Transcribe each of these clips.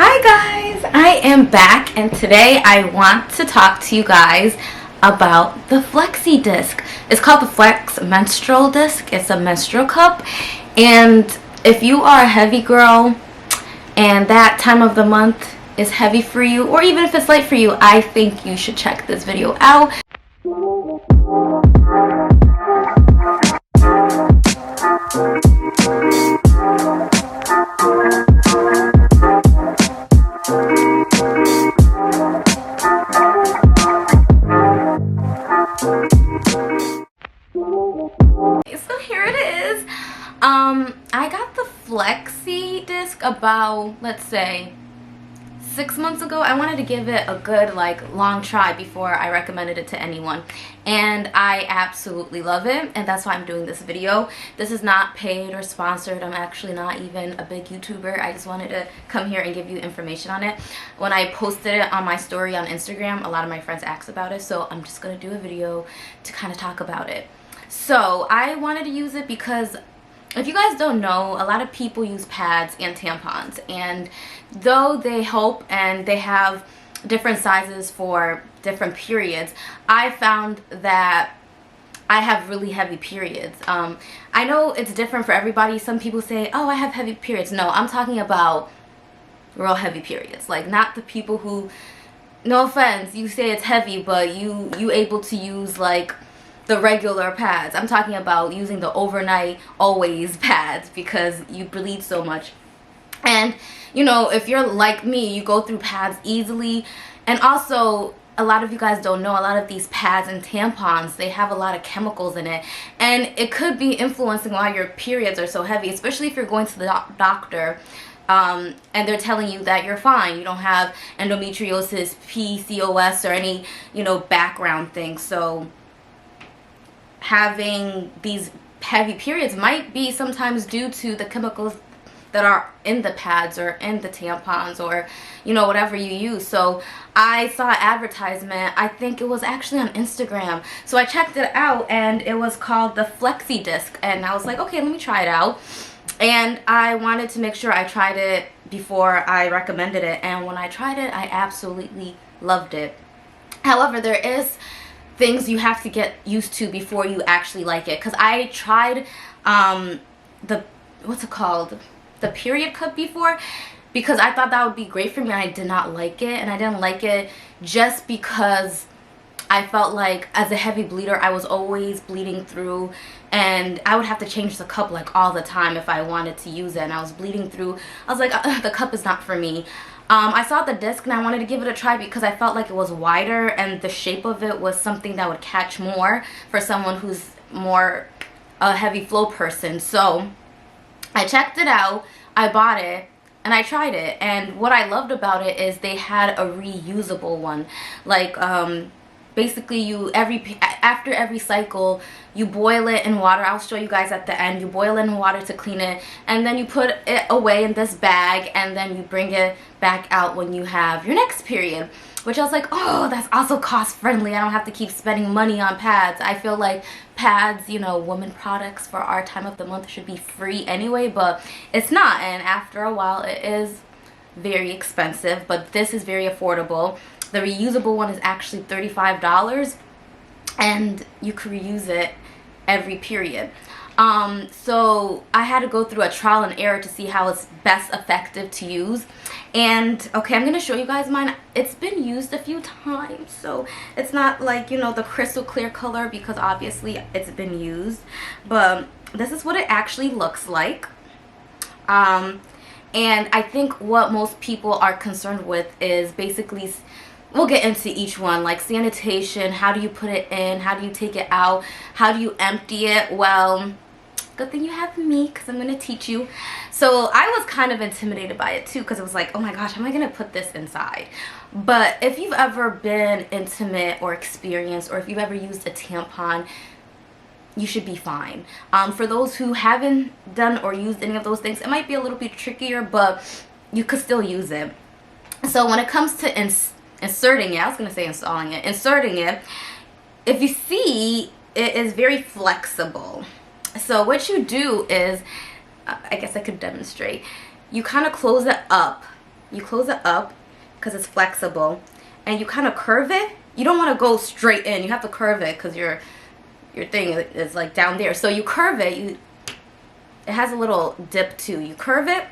Hi guys, I am back and today I want to talk to you guys about the Flexi disc. It's called the Flex menstrual disc. It's a menstrual cup, and if you are a heavy girl and that time of the month is heavy for you, or even if it's light for you, I think you should check this video out. So here it is. I got the Flexi disc about, let's say, 6 months ago. I wanted to give it a good long try before I recommended it to anyone, and I absolutely love it, and that's why I'm doing this video. This is not paid or sponsored. I'm actually not even a big YouTuber. I just wanted to come here and give you information on it. When I posted it on my story on Instagram, a lot of my friends asked about it, so I'm just gonna do a video to kind of talk about it. So I wanted to use it because, if you guys don't know, a lot of people use pads and tampons, and though they help and they have different sizes for different periods, I found that I have really heavy periods. I know it's different for everybody. Some people say, oh, I have heavy periods. No, I'm talking about real heavy periods. Like, not the people who, no offense, you say it's heavy, but you able to use like the regular pads. I'm talking about using the overnight always pads because you bleed so much. And you know, if you're like me, you go through pads easily. And also, a lot of you guys don't know, a lot of these pads and tampons, they have a lot of chemicals in it, and it could be influencing why your periods are so heavy, especially if you're going to the doctor and they're telling you that you're fine, you don't have endometriosis, PCOS, or any, you know, background things. So having these heavy periods might be sometimes due to the chemicals that are in the pads or in the tampons, or you know, whatever you use. So I saw an advertisement, I think it was actually on Instagram, so I checked it out, and it was called the Flexi disc, and I was like, okay, let me try it out. And I wanted to make sure I tried it before I recommended it, and when I tried it, I absolutely loved it. However, there is things you have to get used to before you actually like it, because I tried the, what's it called, the period cup before, because I thought that would be great for me, and I did not like it. And I didn't like it just because I felt like, as a heavy bleeder, I was always bleeding through, and I would have to change the cup like all the time if I wanted to use it, and I was bleeding through. I was like, the cup is not for me. I saw the disc and I wanted to give it a try because I felt like it was wider and the shape of it was something that would catch more for someone who's more a heavy flow person. So I checked it out, I bought it, and I tried it. And what I loved about it is they had a reusable one. Like, basically after every cycle, you boil it in water. I'll show you guys at the end. You boil it in water to clean it, and then you put it away in this bag, and then you bring it back out when you have your next period. Which I was like, oh, that's also cost friendly. I don't have to keep spending money on pads. I feel like pads, you know, women products for our time of the month should be free anyway, but it's not. And after a while, it is very expensive, but this is very affordable. The reusable one is actually $35, and you can reuse it every period. So I had to go through a trial and error to see how it's best effective to use. And okay, I'm gonna show you guys mine. It's been used a few times, so it's not like, you know, the crystal clear color, because obviously it's been used, but this is what it actually looks like. And I think what most people are concerned with is basically, we'll get into each one, like sanitation. How do you put it in? How do you take it out? How do you empty it? Well, good thing you have me, because I'm going to teach you. So I was kind of intimidated by it too, because it was like, oh my gosh, how am I going to put this inside? But if you've ever been intimate or experienced, or if you've ever used a tampon, you should be fine. For those who haven't done or used any of those things, it might be a little bit trickier, but you could still use it. So when it comes to inserting it, I was going to say installing it, inserting it, if you see, it is very flexible. So what you do is, I guess I could demonstrate, you kind of close it up you close it up because it's flexible, and you kind of curve it. You don't want to go straight in. You have to curve it because your thing is like down there. So you curve it. It has a little dip too. You curve it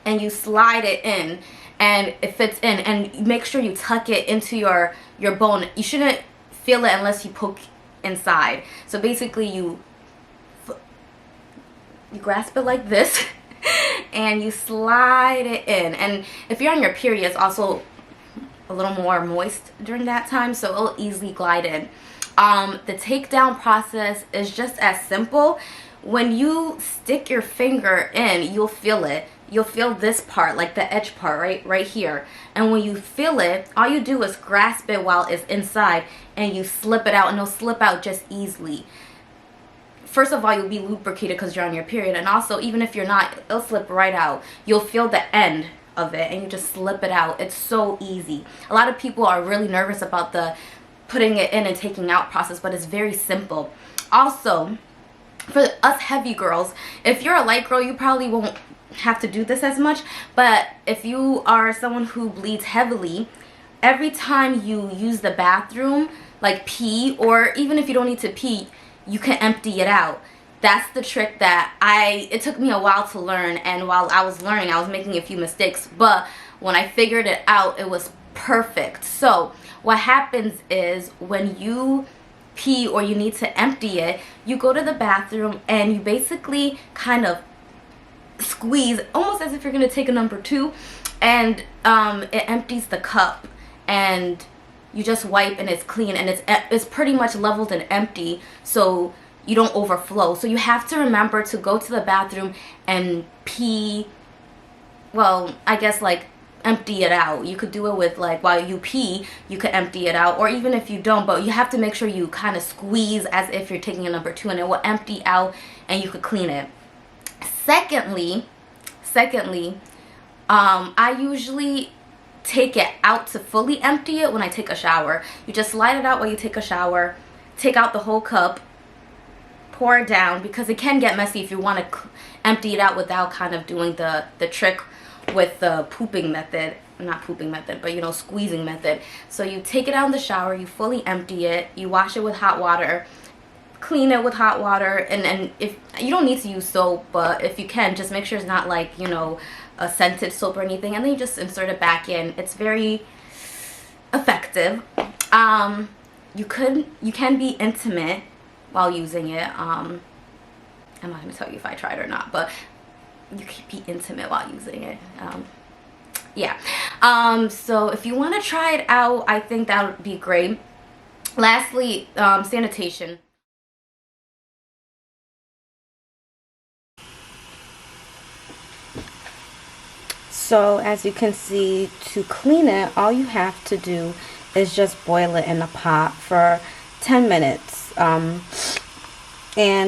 and you slide it in, and it fits in. And make sure you tuck it into your bone. You shouldn't feel it unless you poke inside. So basically you grasp it like this and you slide it in. And if you're on your period, it's also a little more moist during that time, so it'll easily glide in. The takedown process is just as simple. When you stick your finger in, you'll feel it. You'll feel this part, like the edge part right here. And when you feel it, all you do is grasp it while it's inside, and you slip it out, and it'll slip out just easily. First of all, you'll be lubricated because you're on your period, and also even if you're not, it'll slip right out. You'll feel the end of it, and you just slip it out. It's so easy. A lot of people are really nervous about the putting it in and taking out process, but it's very simple. Also, for us heavy girls, if you're a light girl, you probably won't have to do this as much, but if you are someone who bleeds heavily, every time you use the bathroom, like pee, or even if you don't need to pee, you can empty it out. That's the trick that it took me a while to learn, and while I was learning, I was making a few mistakes, but when I figured it out, it was perfect. So what happens is when you pee or you need to empty it, you go to the bathroom and you basically kind of squeeze, almost as if you're going to take a number 2, and it empties the cup, and you just wipe and it's clean, and it's pretty much leveled and empty, so you don't overflow. So you have to remember to go to the bathroom and pee, well, I guess like empty it out. You could do it with, like, while you pee, you could empty it out, or even if you don't, but you have to make sure you kind of squeeze as if you're taking a number 2, and it will empty out and you could clean it. Secondly, I usually take it out to fully empty it when I take a shower. You just slide it out while you take a shower, take out the whole cup, pour it down, because it can get messy if you want to empty it out without kind of doing the trick with the pooping method. Not pooping method, but, you know, squeezing method. So you take it out in the shower, you fully empty it, you wash it with hot water, clean it with hot water, and if you don't need to use soap, but if you can, just make sure it's not like, you know, a scented soap or anything, and then you just insert it back in. It's very effective. You can be intimate while using it. I'm not going to tell you if I tried or not, but you can be intimate while using it. Yeah. So if you want to try it out, I think that would be great. Lastly, sanitation. So as you can see, to clean it, all you have to do is just boil it in a pot for 10 minutes. And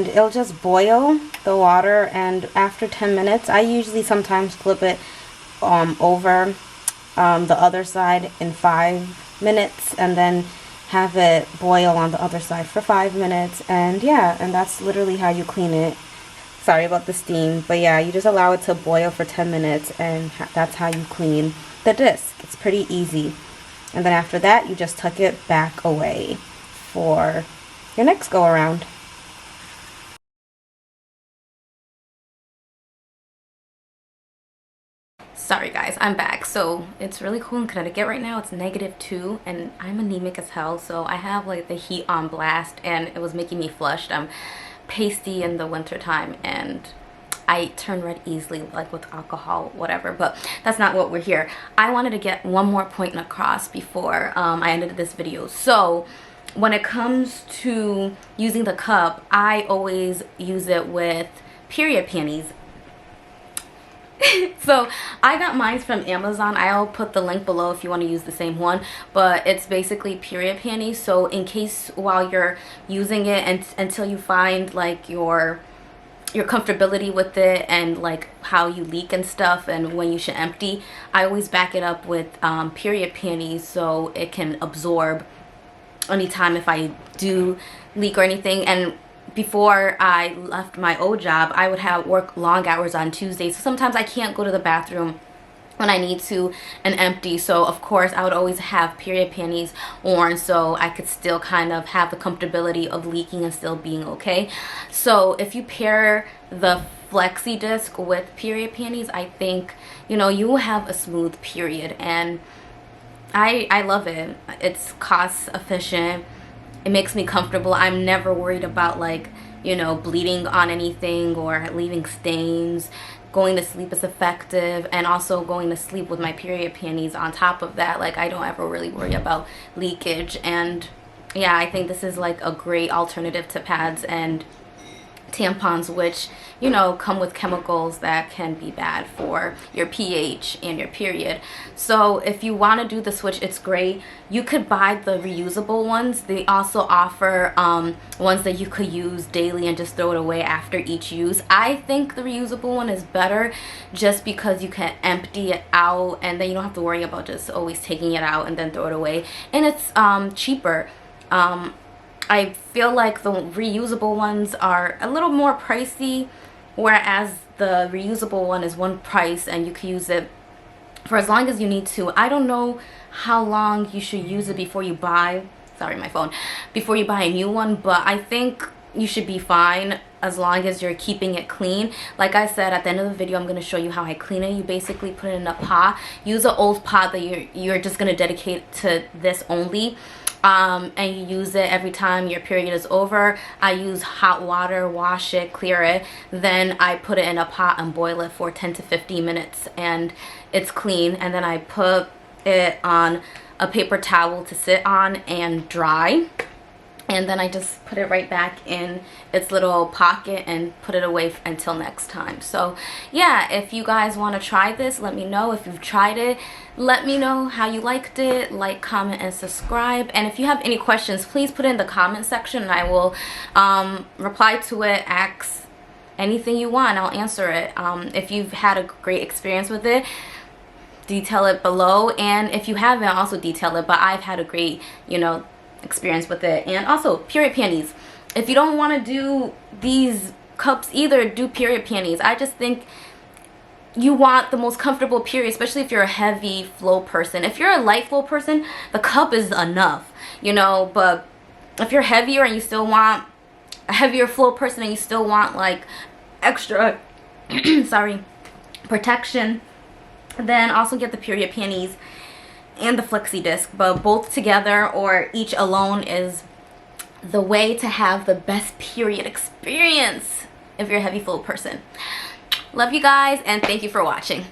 it'll just boil the water, and after 10 minutes, I usually sometimes flip it over the other side in 5 minutes, and then have it boil on the other side for 5 minutes, and yeah, and that's literally how you clean it. Sorry about the steam, but yeah, you just allow it to boil for 10 minutes, and that's how you clean the disc. It's pretty easy. And then after that, you just tuck it back away for your next go around. Sorry guys, I'm back. So it's really cool in Connecticut right now. It's -2, and I'm anemic as hell, so I have like the heat on blast, and it was making me flushed. I'm pasty in the winter time, and I turn red easily, like with alcohol, whatever, but that's not what we're here. I wanted to get one more point across before I ended this video. So when it comes to using the cup, I always use it with period panties. So I got mine from Amazon. I'll put the link below if you want to use the same one, but it's basically period panties. So in case while you're using it, and until you find like your comfortability with it, and like how you leak and stuff, and when you should empty, I always back it up with period panties, so it can absorb anytime if I do leak or anything. And before I left my old job, I would work long hours on Tuesdays, so sometimes I can't go to the bathroom when I need to and empty. So of course I would always have period panties worn so I could still kind of have the comfortability of leaking and still being okay. So if you pair the Flexi disc with period panties, I think, you know, you will have a smooth period, and I love it. It's cost efficient. It makes me comfortable. I'm never worried about, like, you know, bleeding on anything or leaving stains. Going to sleep is effective, and also going to sleep with my period panties on top of that. Like, I don't ever really worry about leakage. And yeah, I think this is like a great alternative to pads and tampons, which, you know, come with chemicals that can be bad for your pH and your period. So if you want to do the switch, it's great. You could buy the reusable ones. They also offer ones that you could use daily and just throw it away after each use. I think the reusable one is better just because you can empty it out, and then you don't have to worry about just always taking it out and then throw it away, and it's cheaper. I feel like the reusable ones are a little more pricey, whereas the reusable one is one price and you can use it for as long as you need to. I don't know how long you should use it before you buy, sorry, my phone, before you buy a new one, but I think you should be fine as long as you're keeping it clean. Like I said, at the end of the video, I'm going to show you how I clean it. You basically put it in a pot. Use an old pot that you're just going to dedicate to this only. And you use it every time your period is over. I use hot water, wash it, clear it, then I put it in a pot and boil it for 10 to 15 minutes, and it's clean. And then I put it on a paper towel to sit on and dry, and then I just put it right back in its little pocket and put it away until next time. So yeah, if you guys want to try this, let me know. If you've tried it, let me know how you liked it. Like, comment, and subscribe. And if you have any questions, please put it in the comment section and I will reply to it. Ask anything you want, I'll answer it. If you've had a great experience with it, detail it below, and if you haven't, also detail it. But I've had a great, you know, experience with it. And also period panties, if you don't want to do these cups either, do period panties. I just think you want the most comfortable period, especially if you're a heavy flow person. If you're a light flow person, the cup is enough, you know. But if you're heavier and you still want a heavier flow person and you still want like extra sorry, protection, then also get the period panties and the Flexi disc. But both together or each alone is the way to have the best period experience if you're a heavy flow person. Love you guys, and thank you for watching.